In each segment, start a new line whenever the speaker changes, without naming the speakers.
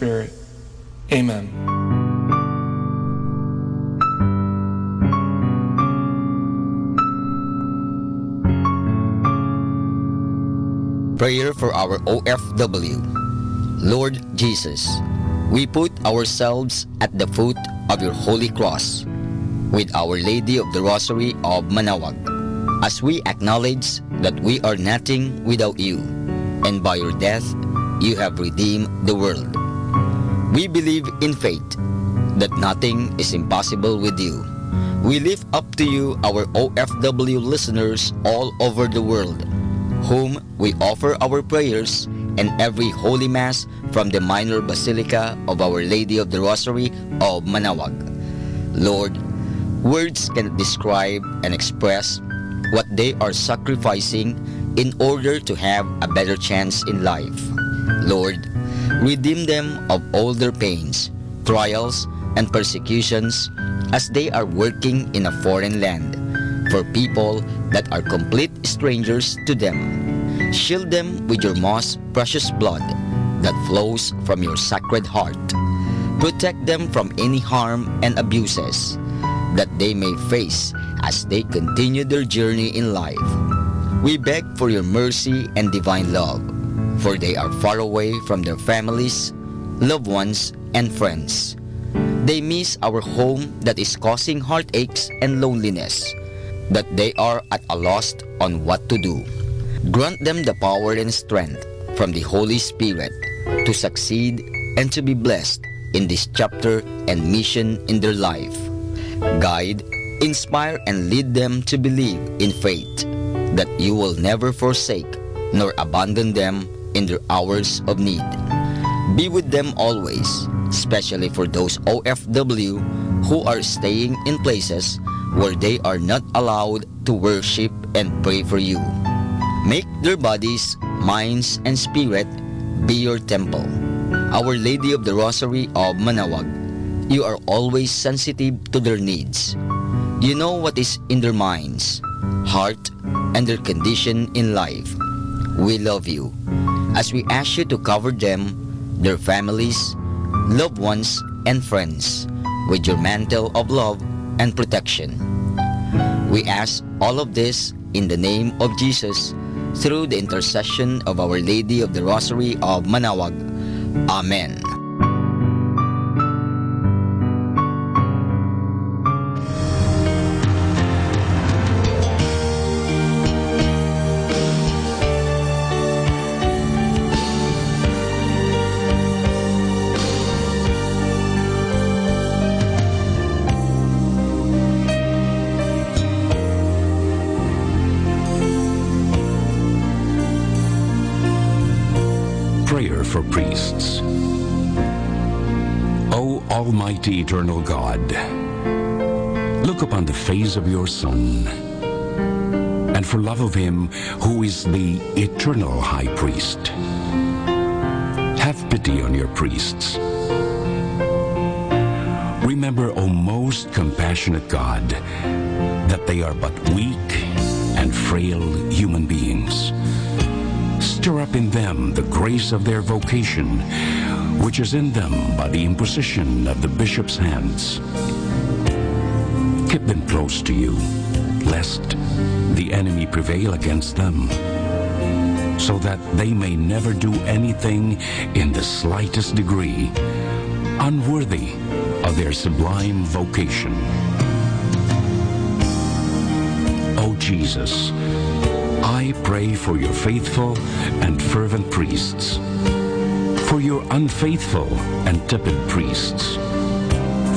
Spirit. Amen.
Prayer for our OFW. Lord Jesus, we put ourselves at the foot of your holy cross with Our Lady of the Rosary of Manaoag, as we acknowledge that we are nothing without you, and by your death you have redeemed the world. We believe in faith that nothing is impossible with you. We lift up to you our OFW listeners all over the world, whom we offer our prayers and every Holy Mass from the Minor Basilica of Our Lady of the Rosary of Manaoag. Lord, words cannot describe and express what they are sacrificing in order to have a better chance in life. Lord, redeem them of all their pains, trials, and persecutions as they are working in a foreign land for people that are complete strangers to them. Shield them with your most precious blood that flows from your sacred heart. Protect them from any harm and abuses that they may face as they continue their journey in life. We beg for your mercy and divine love, for they are far away from their families, loved ones, and friends. They miss our home that is causing heartaches and loneliness, that they are at a loss on what to do. Grant them the power and strength from the Holy Spirit to succeed and to be blessed in this chapter and mission in their life. Guide, inspire, and lead them to believe in faith that you will never forsake nor abandon them in their hours of need. Be with them always, especially for those OFW who are staying in places where they are not allowed to worship and pray for you. Make their bodies, minds, and spirit be your temple. Our Lady of the Rosary of Manaoag, you are always sensitive to their needs. You know what is in their minds, heart, and their condition in life. We love you as we ask you to cover them, their families, loved ones, and friends with your mantle of love and protection. We ask all of this in the name of Jesus, through the intercession of Our Lady of the Rosary of Manaoag. Amen.
Prayer for priests. O Almighty Eternal God, look upon the face of your Son, and for love of him who is the eternal High Priest, have pity on your priests. Remember, O most compassionate God, that they are but weak and frail human beings. Stir up in them the grace of their vocation, which is in them by the imposition of the bishop's hands. Keep them close to you, lest the enemy prevail against them, so that they may never do anything in the slightest degree unworthy of their sublime vocation. O Jesus, I pray for your faithful and fervent priests, for your unfaithful and tepid priests,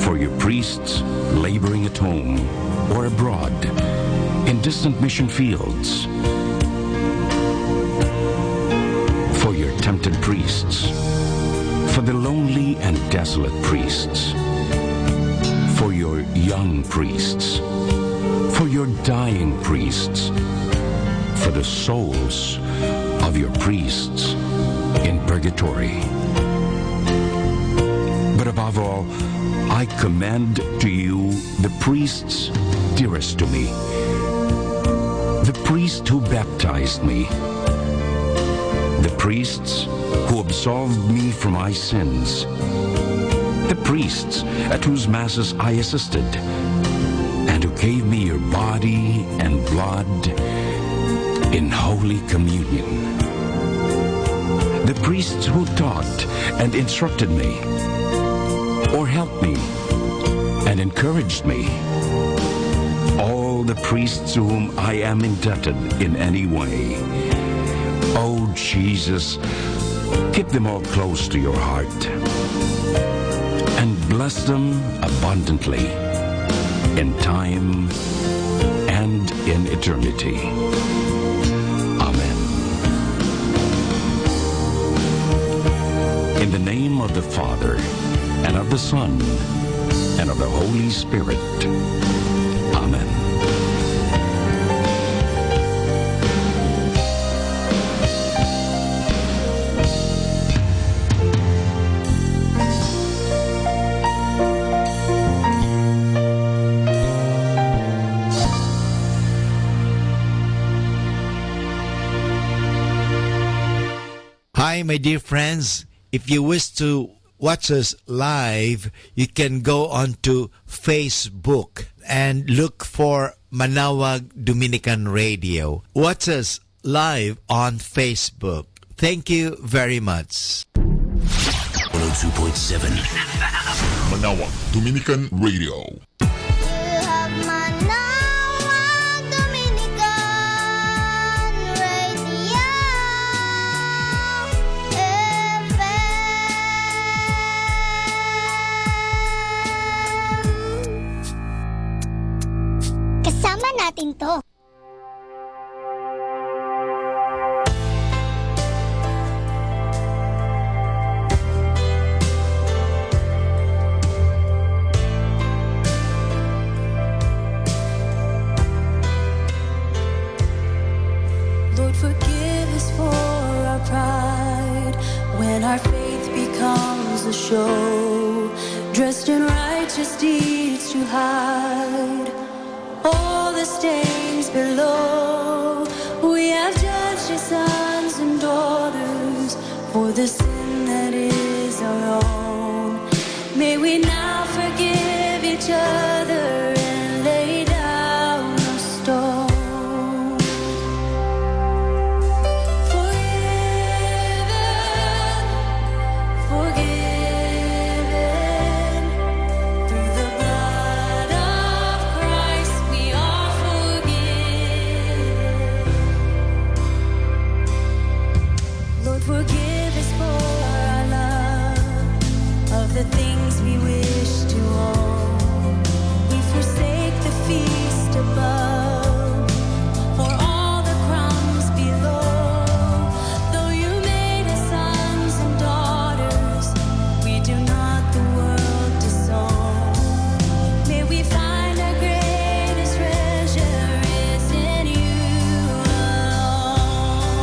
for your priests laboring at home or abroad in distant mission fields, for your tempted priests, for the lonely and desolate priests, for your young priests, for your dying priests, for the souls of your priests in purgatory. But above all, I commend to you the priests dearest to me, the priest who baptized me, the priests who absolved me from my sins, the priests at whose masses I assisted, and who gave me your body and blood in Holy Communion, the priests who taught and instructed me, or helped me and encouraged me, all the priests to whom I am indebted in any way. Oh, Jesus, keep them all close to your heart and bless them abundantly in time and in eternity. Amen. In the name of the Father, and of the Son, and of the Holy Spirit. Amen.
Hi, my dear friends. If you wish to watch us live, you can go on to Facebook and look for Manaoag Dominican Radio. Watch us live on Facebook. Thank you very much.
102.7
Manaoag Dominican Radio.
You have Manaoag Dominican Radio FM. Kasama natin to.
Lord, forgive us for our pride when our faith becomes a show, dressed in righteous deeds to hide all the stains below. We have judged as sons and daughters for the sin that is our own. May we now forgive each other and lay down our stone. Forgive us for our love of the things we wish to own. We forsake the feast above for all the crumbs below. Though you made us sons and daughters, we do not the world disown. May we find our greatest treasure is in you alone.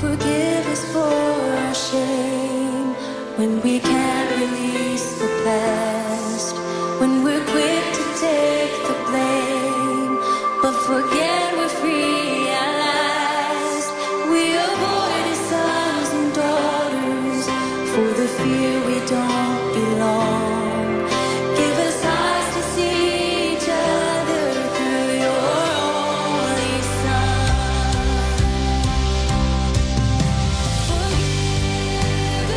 Forgive us for our shame when we can't release the past, when we're quick to take the blame, but forget we're free at last. We avoid as sons and daughters for the fear we don't belong. Give us eyes to see each other through your only Son. Forgiven,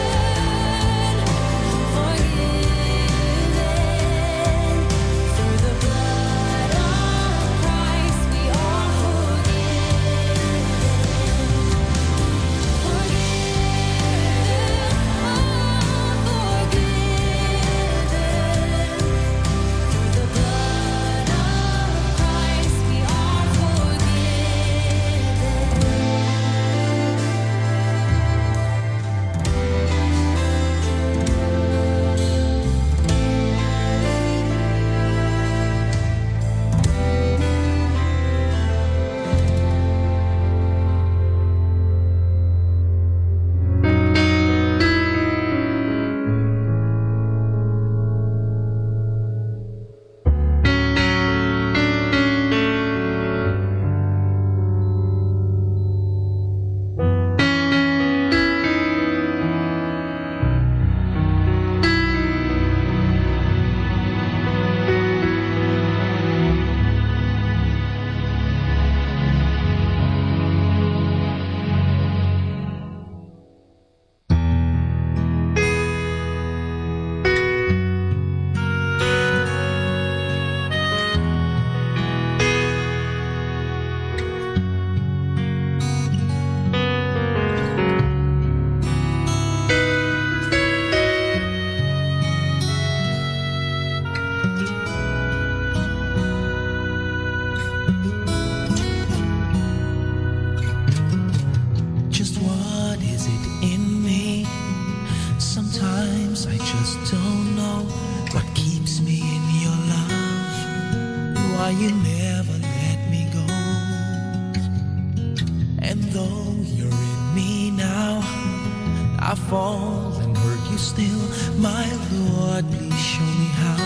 fall and hurt you still, my Lord, please show me how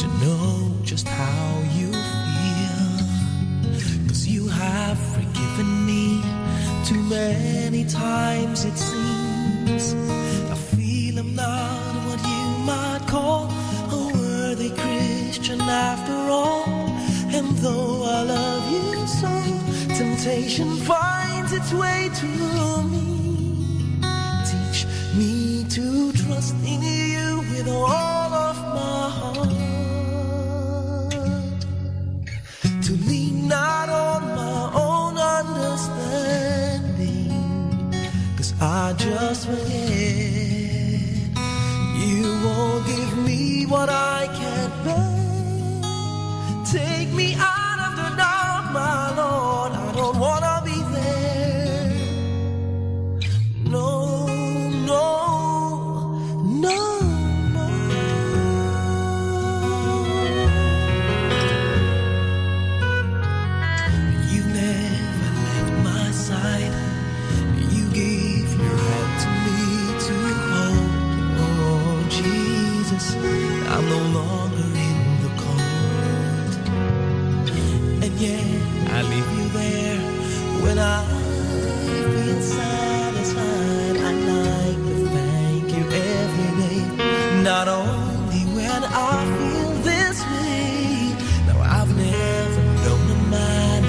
to know just how you feel. 'Cause you have forgiven me too many times, it seems. I feel I'm not what you might call a worthy Christian after all. And though I love you so, temptation finds its way to me. Teach me to trust in you with all of my heart, to lean not on my own understanding, 'cause I just forget. You won't give me what I can't bear. Take me out of the dark, my Lord, I don't wanna be there. No, no, no, no. You never left my side. You gave your hand to me to hold. Oh, Jesus, I'm no longer in the cold. And yeah, I leave you there when I feel satisfied. I like to thank you every day, not only when I feel this way. Now I've never known a man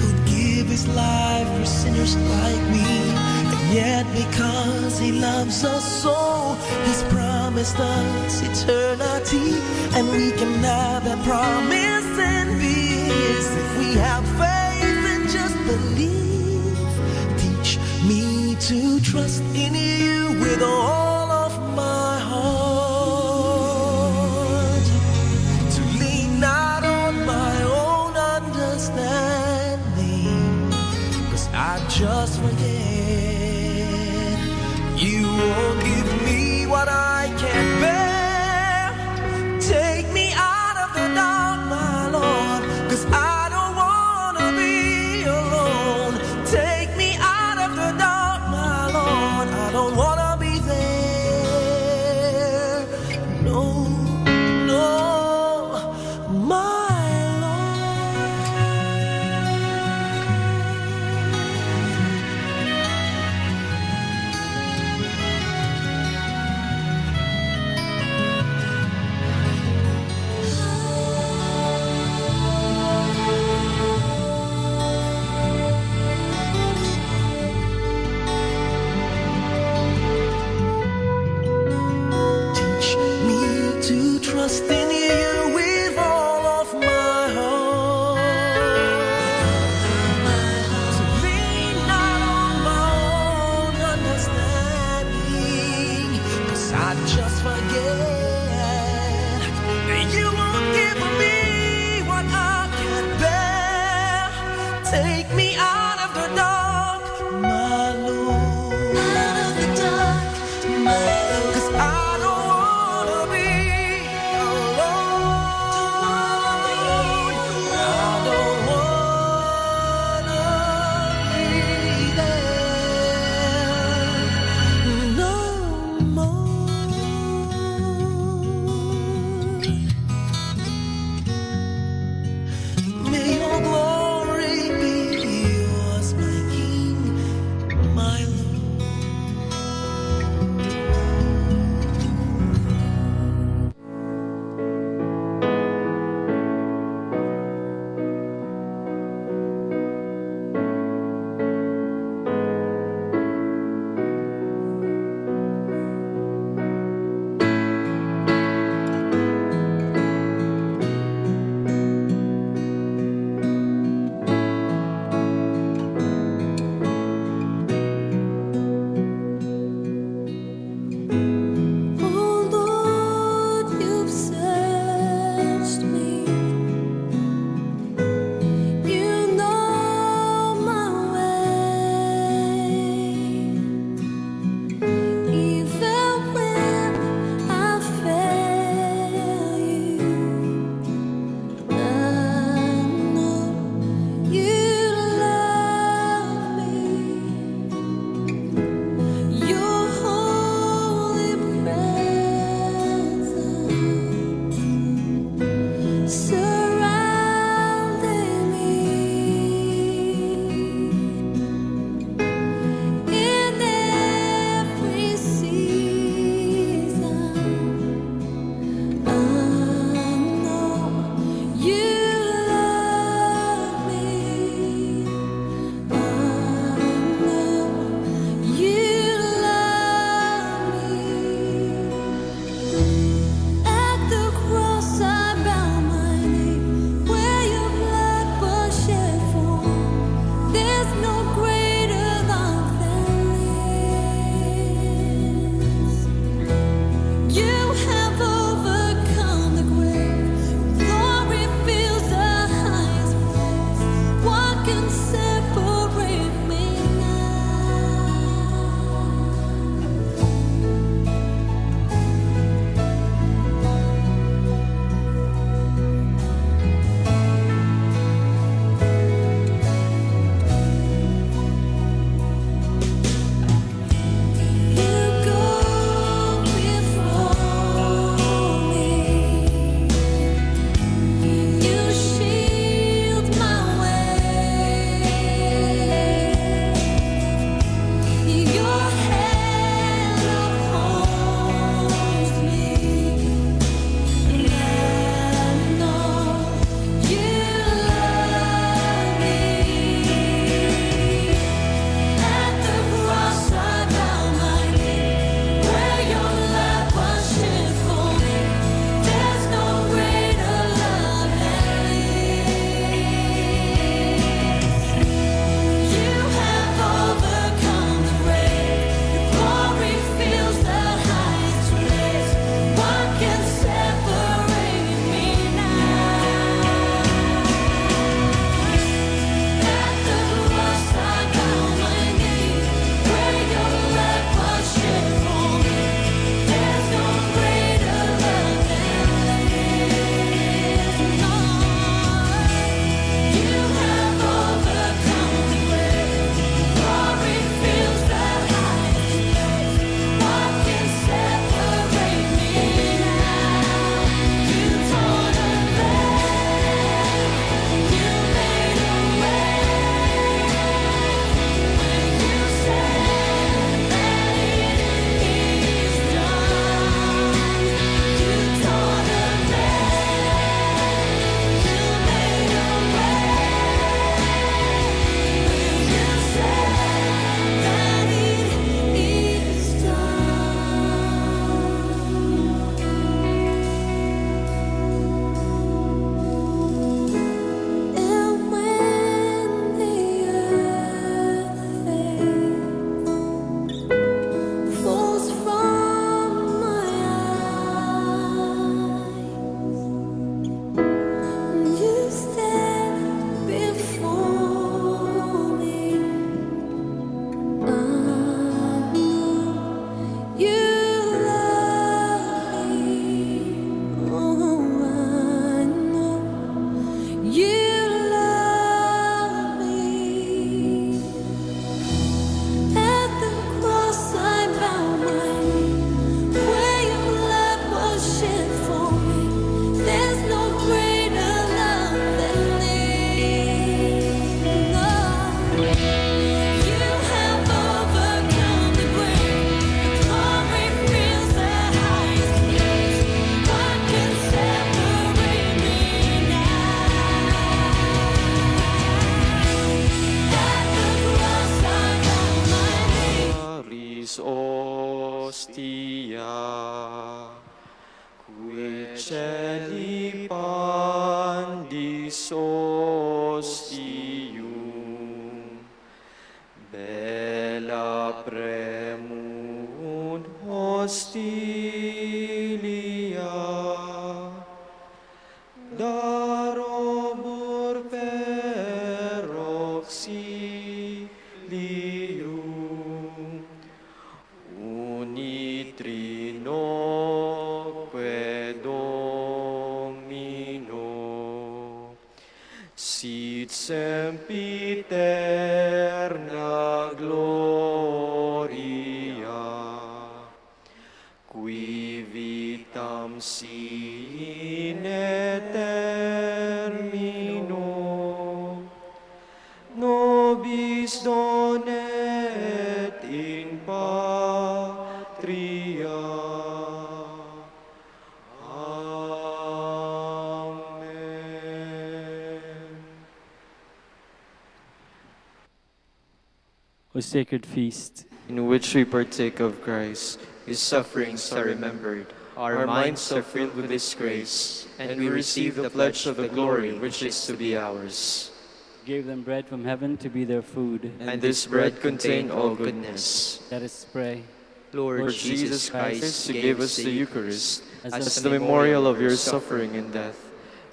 who'd give his life for sinners like me. And yet because he loves us so, he's promised us eternity. And we can have that promise and peace if we have faith and just believe. Teach me to trust in you with all of my heart, to lean not on my own understanding, 'cause I just forget. You won't give me what I can't bear. Take me out of the dark, my Lord, 'cause I don't wanna be alone. Take me out of the dark, my Lord, I don't wanna be there. No, no, my teach me to trust in you with all of my heart, to lean not on my own understanding, 'cause I just forget that you won't give me what I can bear. Take me out of the dark, my Lord, out of the dark, my Lord, 'cause I don't wanna be alone.
hostia, qui celi pandis ostium, bella premunt hostilia, darobur per auxilium, unitrinoque Domino, sit sempiterna gloria, qui vitam sine termino, nobis donet in patria. Amen.
O sacred feast,
In which we partake of Christ, His sufferings are remembered, our minds are filled with His grace, and we receive the pledge of the glory which is to be ours.
gave them bread from heaven to be their food.
And this bread contained all goodness.
Let us pray.
Lord Jesus Christ, you gave us the Eucharist as the memorial of your suffering and death.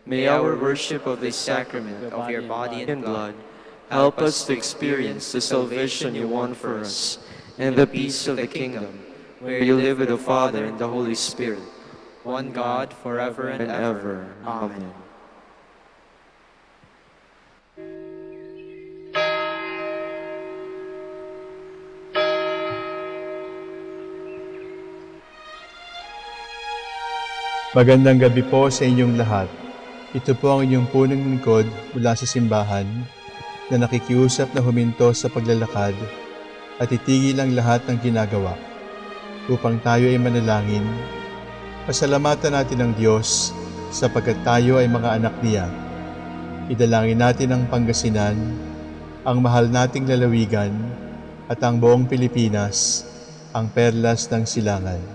May our worship of this sacrament of your body and blood help us to experience the salvation you won for us and the peace of the kingdom, where you live with the Father and the Holy Spirit, one God, forever and ever. Amen.
Magandang gabi po sa inyong lahat. Ito po ang inyong punong lingkod mula sa simbahan na nakikiusap na huminto sa paglalakad at itigil ang lahat ng ginagawa upang tayo ay manalangin. Pasalamatan natin ang Diyos sapagkat tayo ay mga anak niya. Idalangin natin ang Pangasinan, ang mahal nating lalawigan at ang buong Pilipinas, ang perlas ng silangan.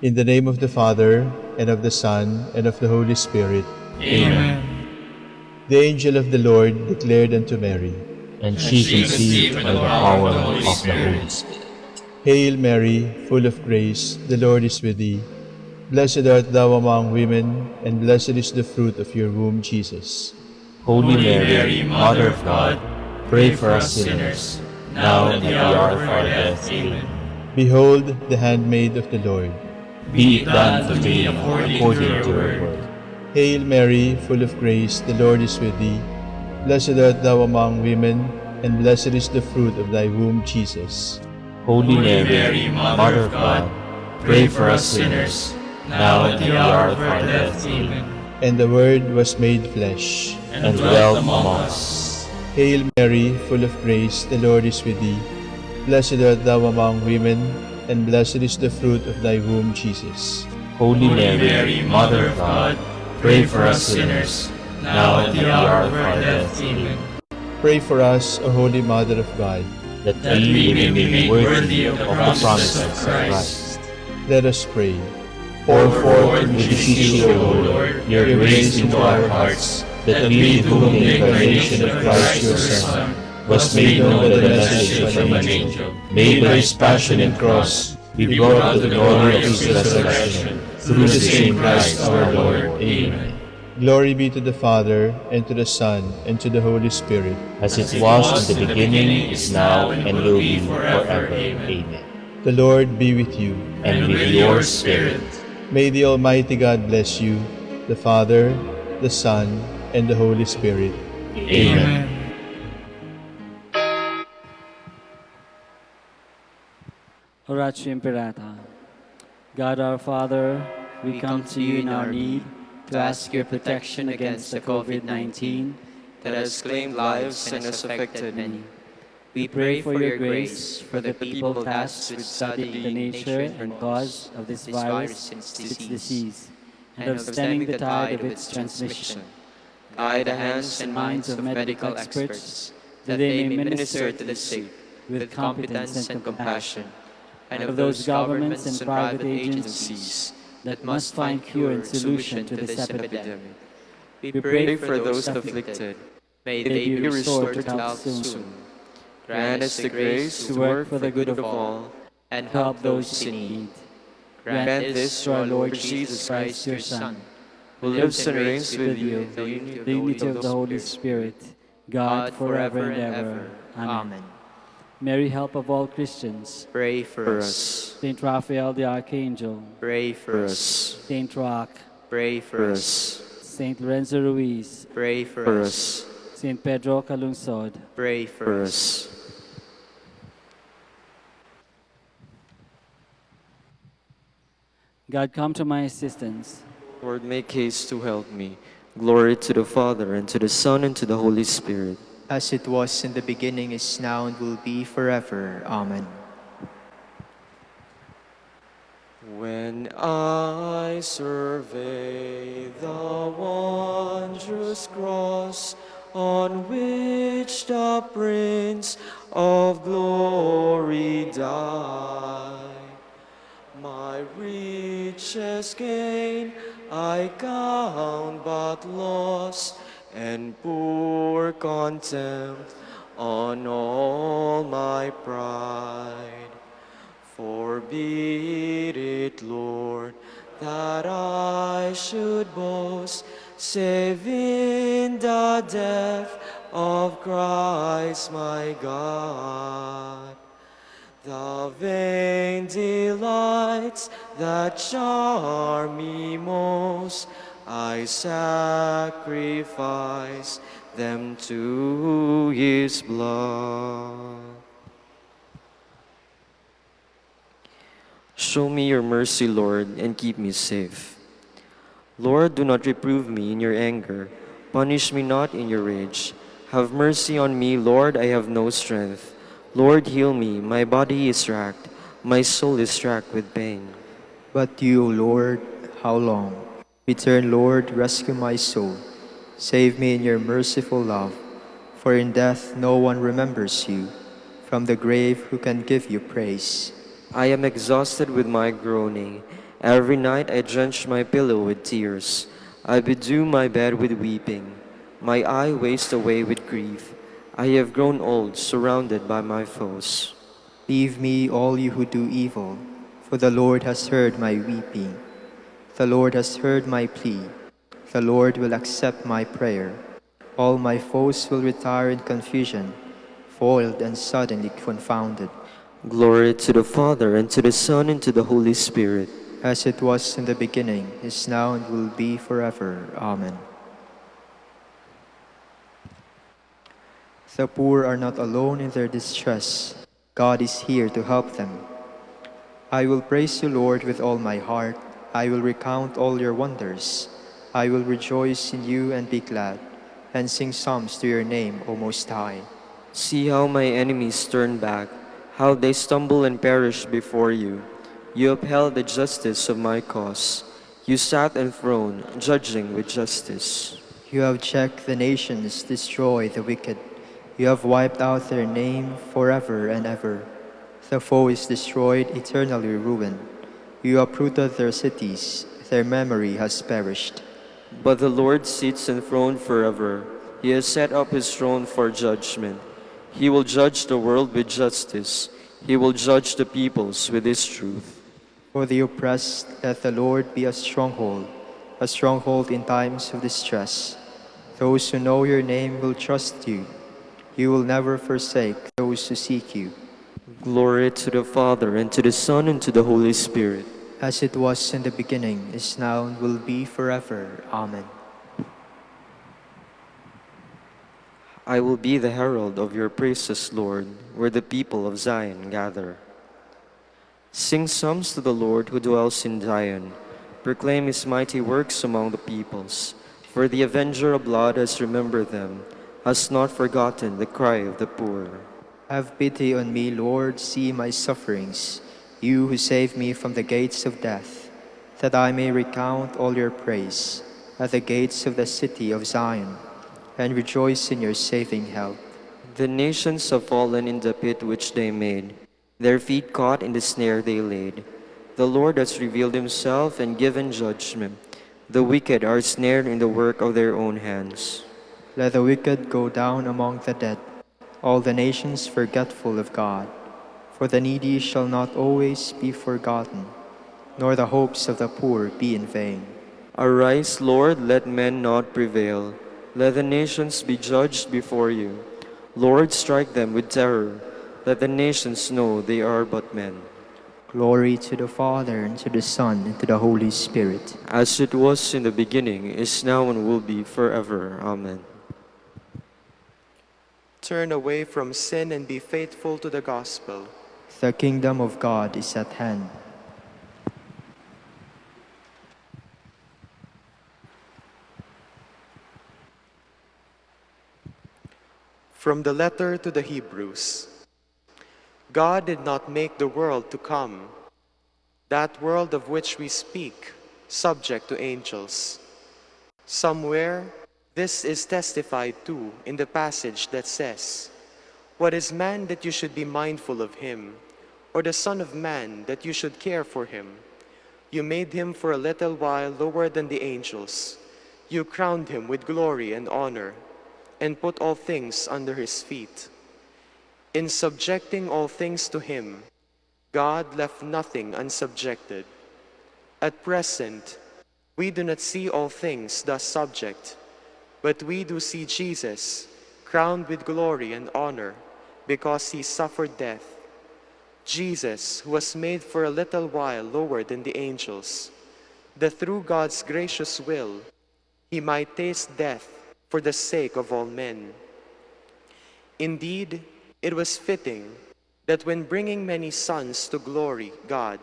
In the name of the Father, and of the Son, and of the Holy Spirit.
Amen.
The angel of the Lord declared unto Mary,
And she conceived by the power of the Holy Spirit.
Hail Mary, full of grace, the Lord is with thee. Blessed art thou among women, and blessed is the fruit of your womb, Jesus.
Holy Mary, Mother of God, pray for us sinners, now and at the hour of our death. Amen.
Behold the handmaid of the Lord.
Be it done to me according to your word.
Hail Mary, full of grace, the Lord is with thee. Blessed art thou among women, and blessed is the fruit of thy womb, Jesus.
Holy Mary, Mother of God, pray for us sinners, now and at the hour of our death. Amen.
And the Word was made flesh,
and dwelt among us.
Hail Mary, full of grace, the Lord is with thee. Blessed art thou among women, and blessed is the fruit of thy womb, Jesus.
Holy Mary, Mother of God, pray for us sinners, now and at the hour of our death. Amen.
Pray for us, O Holy Mother of God,
that we may be made worthy of the promises of Christ.
Let us pray.
Pour forth, we beseech you, O Lord, your grace into our hearts, that we, to whom the incarnation of Christ your Son was made known by the message of an angel, may by his passion and cross be brought to the glory of his resurrection, through the same Christ our Lord. Amen.
Glory be to the Father, and to the Son, and to the Holy Spirit.
As it was in the beginning, is now, and will be forever. Amen.
The Lord be with you.
And with your spirit.
May the Almighty God bless you, the Father, the Son, and the Holy Spirit.
Amen.
Oratio Imperata. God our Father, we come to you in our need to ask your protection against the COVID-19
that has claimed lives and has affected many.
We pray for your grace for the people tasked with studying the nature and cause of this virus, its disease, and of stemming the tide of its transmission.
Guide the hands and minds of medical experts, that they may minister to the sick,
with competence and compassion,
and
of those governments and private agencies that must find cure and solution to this epidemic.
We pray for those afflicted. May they be restored to health soon. Grant us the grace to work for the good of all and help those in need. Grant this to our Lord Jesus Christ, your Son, who lives and reigns with you in the unity of the Holy Spirit, God forever and ever. Amen.
Mary, help of all Christians,
Pray for us.
Saint Raphael the Archangel,
Pray for us.
Saint Roch,
Pray for us.
Saint Lorenzo Ruiz,
Pray for us.
Saint Pedro Calungsod,
Pray for us.
God, come to my assistance.
Lord, make haste to help me. Glory to the Father, and to the Son, and to the Holy Spirit.
As it was in the beginning, is now, and will be forever. Amen.
When I survey the wondrous cross on which the Prince of Glory died, my riches gain I count but loss, and pour contempt on all my pride. Forbid it, Lord, that I should boast, save in the death of Christ my God. The vain delights that charm me most, I sacrifice them to His blood. Show me your mercy, Lord, and keep me safe. Lord, do not reprove me in your anger. Punish me not in your rage. Have mercy on me, Lord, I have no strength. Lord, heal me, my body is racked, my soul is racked with pain.
But you, Lord, how long? Return, Lord, rescue my soul. Save me in your merciful love. For in death no one remembers you. From the grave who can give you praise?
I am exhausted with my groaning. Every night I drench my pillow with tears. I bedew my bed with weeping. My eye wastes away with grief. I have grown old, surrounded by my foes.
Leave me, all you who do evil, for the Lord has heard my weeping. The Lord has heard my plea. The Lord will accept my prayer. All my foes will retire in confusion, foiled and suddenly confounded.
Glory to the Father, and to the Son, and to the Holy Spirit.
As it was in the beginning, is now, and will be forever. Amen. The poor are not alone in their distress. God is here to help them. I will praise you, Lord, with all my heart. I will recount all your wonders. I will rejoice in you and be glad, and sing psalms to your name, O Most High.
See how my enemies turn back, how they stumble and perish before you. You upheld the justice of my cause. You sat enthroned, judging with justice.
You have checked the nations, destroy the wicked. You have wiped out their name forever and ever. The foe is destroyed, eternally ruined. You uprooted their cities, their memory has perished.
But the Lord sits enthroned forever. He has set up his throne for judgment. He will judge the world with justice. He will judge the peoples with his truth.
For the oppressed, let the Lord be a stronghold in times of distress. Those who know your name will trust you. You will never forsake those who seek you.
Glory to the Father, and to the Son, and to the Holy Spirit.
As it was in the beginning, is now, and will be forever. Amen.
I will be the herald of your praises, Lord, where the people of Zion gather. Sing psalms to the Lord who dwells in Zion. Proclaim his mighty works among the peoples. For the avenger of blood has remembered them, has not forgotten the cry of the poor.
Have pity on me, Lord, see my sufferings, you who saved me from the gates of death, that I may recount all your praise at the gates of the city of Zion, and rejoice in your saving help.
The nations have fallen in the pit which they made, their feet caught in the snare they laid. The Lord has revealed himself and given judgment. The wicked are snared in the work of their own hands.
Let the wicked go down among the dead, all the nations forgetful of God. For the needy shall not always be forgotten, nor the hopes of the poor be in vain.
Arise, Lord, let men not prevail. Let the nations be judged before you. Lord, strike them with terror. Let the nations know they are but men.
Glory to the Father, and to the Son, and to the Holy Spirit.
As it was in the beginning, is now, and will be forever. Amen.
Turn away from sin and be faithful to the gospel.
The kingdom of God is at hand.
From the letter to the Hebrews. God did not make the world to come, that world of which we speak, subject to angels. Somewhere, this is testified to in the passage that says, "What is man that you should be mindful of him, or the Son of Man that you should care for him? You made him for a little while lower than the angels. You crowned him with glory and honor, and put all things under his feet. In subjecting all things to him, God left nothing unsubjected. At present, we do not see all things thus subject, but we do see Jesus crowned with glory and honor because he suffered death. Jesus, who was made for a little while lower than the angels, that through God's gracious will he might taste death for the sake of all men. Indeed, it was fitting that when bringing many sons to glory, God,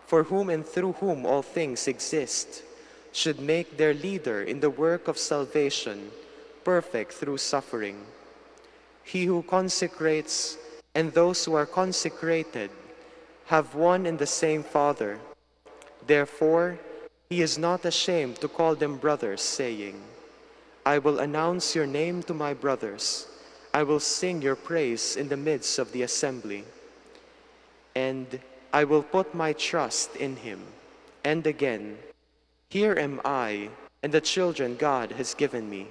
for whom and through whom all things exist, should make their leader in the work of salvation perfect through suffering. He who consecrates and those who are consecrated have one and the same Father. Therefore, he is not ashamed to call them brothers, saying, I will announce your name to my brothers. I will sing your praise in the midst of the assembly. And I will put my trust in him. And again, here am I and the children God has given me.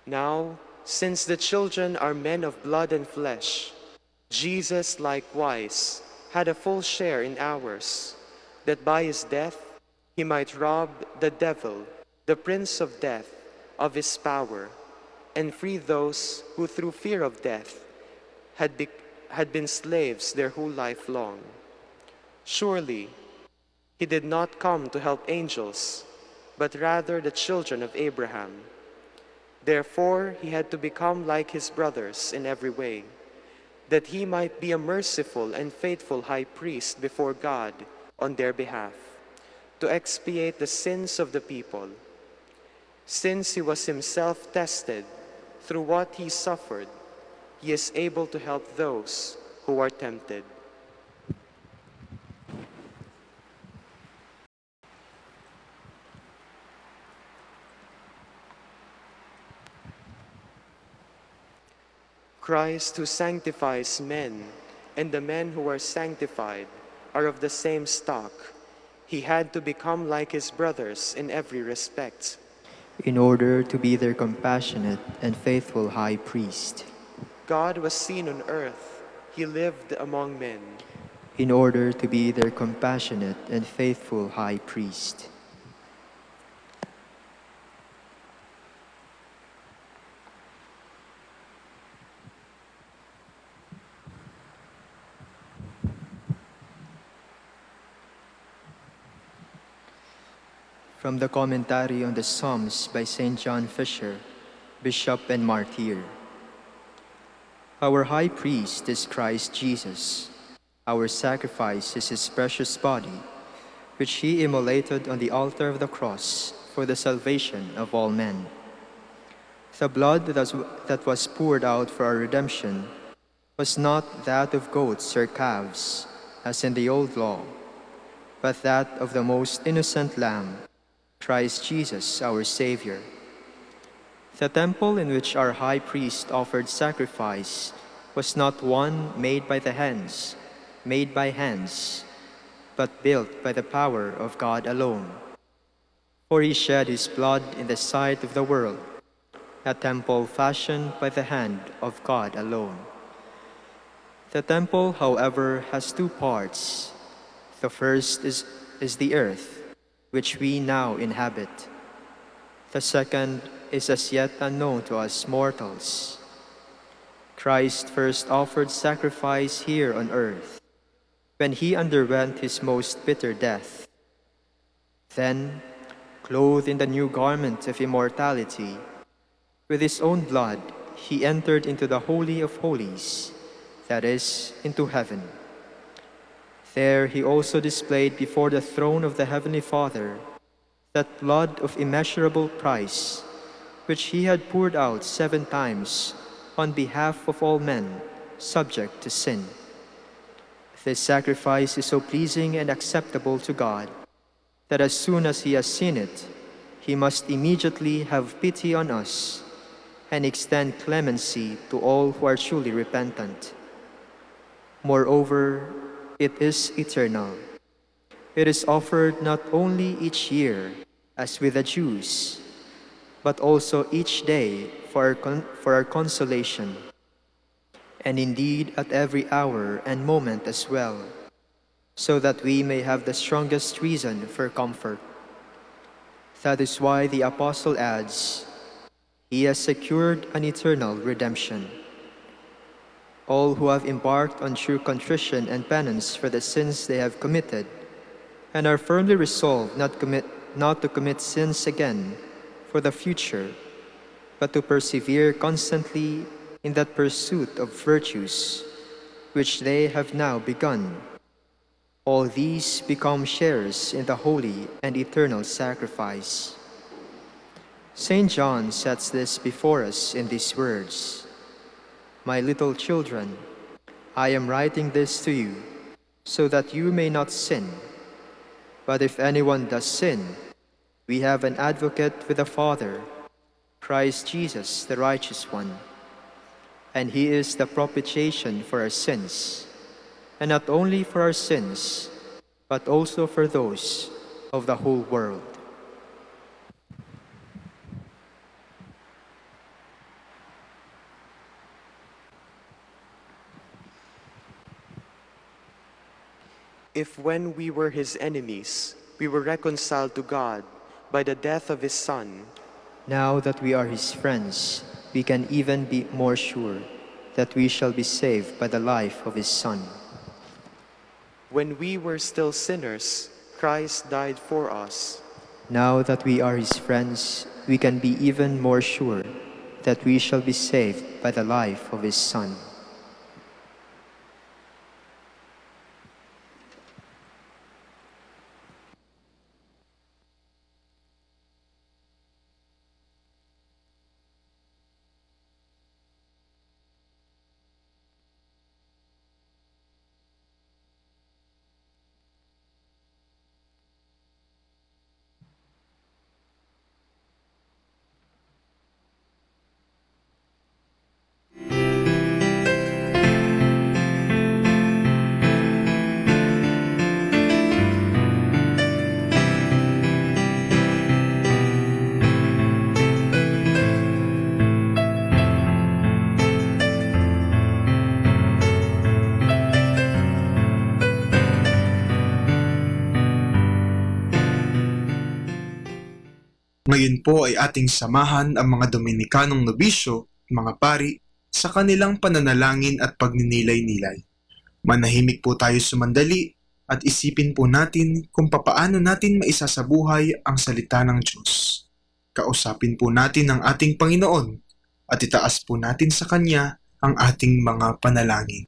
Now, since the children are men of blood and flesh, Jesus likewise had a full share in ours, that by his death he might rob the devil, the prince of death, of his power, and free those who through fear of death had been slaves their whole life long. Surely he did not come to help angels, but rather the children of Abraham. Therefore he had to become like his brothers in every way, that he might be a merciful and faithful high priest before God on their behalf, to expiate the sins of the people. Since he was himself tested through what he suffered, he is able to help those who are tempted. Christ, who sanctifies men, and the men who are sanctified are of the same stock. He had to become like his brothers in every respect,
in order to be their compassionate and faithful high priest.
God was seen on earth. He lived among men,
in order to be their compassionate and faithful high priest. From the Commentary on the Psalms by St. John Fisher, Bishop and Martyr. Our high priest is Christ Jesus. Our sacrifice is his precious body, which he immolated on the altar of the cross for the salvation of all men. The blood that was poured out for our redemption was not that of goats or calves, as in the old law, but that of the most innocent Lamb, Christ Jesus, our Savior. The temple in which our high priest offered sacrifice was not one made by hands, but built by the power of God alone. For he shed his blood in the sight of the world, a temple fashioned by the hand of God alone. The temple, however, has two parts. The first is the earth, which we now inhabit. The second is as yet unknown to us mortals. Christ first offered sacrifice here on earth, when he underwent his most bitter death. Then, clothed in the new garment of immortality, with his own blood he entered into the Holy of Holies, that is, into heaven. There he also displayed before the throne of the Heavenly Father that blood of immeasurable price, which he had poured out 7 times on behalf of all men subject to sin. This sacrifice is so pleasing and acceptable to God that as soon as he has seen it, he must immediately have pity on us and extend clemency to all who are truly repentant. Moreover, it is eternal. It is offered not only each year, as with the Jews, but also each day for our consolation, and indeed at every hour and moment as well, so that we may have the strongest reason for comfort. That is why the Apostle adds, "He has secured an eternal redemption." All who have embarked on true contrition and penance for the sins they have committed, and are firmly resolved not to commit sins again for the future, but to persevere constantly in that pursuit of virtues which they have now begun. All these become sharers in the holy and eternal sacrifice. St. John sets this before us in these words, "My little children, I am writing this to you so that you may not sin. But if anyone does sin, we have an advocate with the Father, Christ Jesus, the righteous one. And he is the propitiation for our sins, and not only for our sins, but also for those of the whole world."
If when we were his enemies, we were reconciled to God by the death of his Son,
now that we are his friends, we can even be more sure that we shall be saved by the life of his Son.
when we were still sinners, Christ died for us.
Now that we are his friends, we can be even more sure that we shall be saved by the life of his Son.
Ngayon po ay ating samahan ang mga Dominikanong nobisyo, mga pari, sa kanilang pananalangin at pagninilay-nilay. Manahimik po tayo sumandali at isipin po natin kung papaano natin maisasabuhay ang salita ng Diyos. Kausapin po natin ang ating Panginoon at itaas po natin sa Kanya ang ating mga panalangin.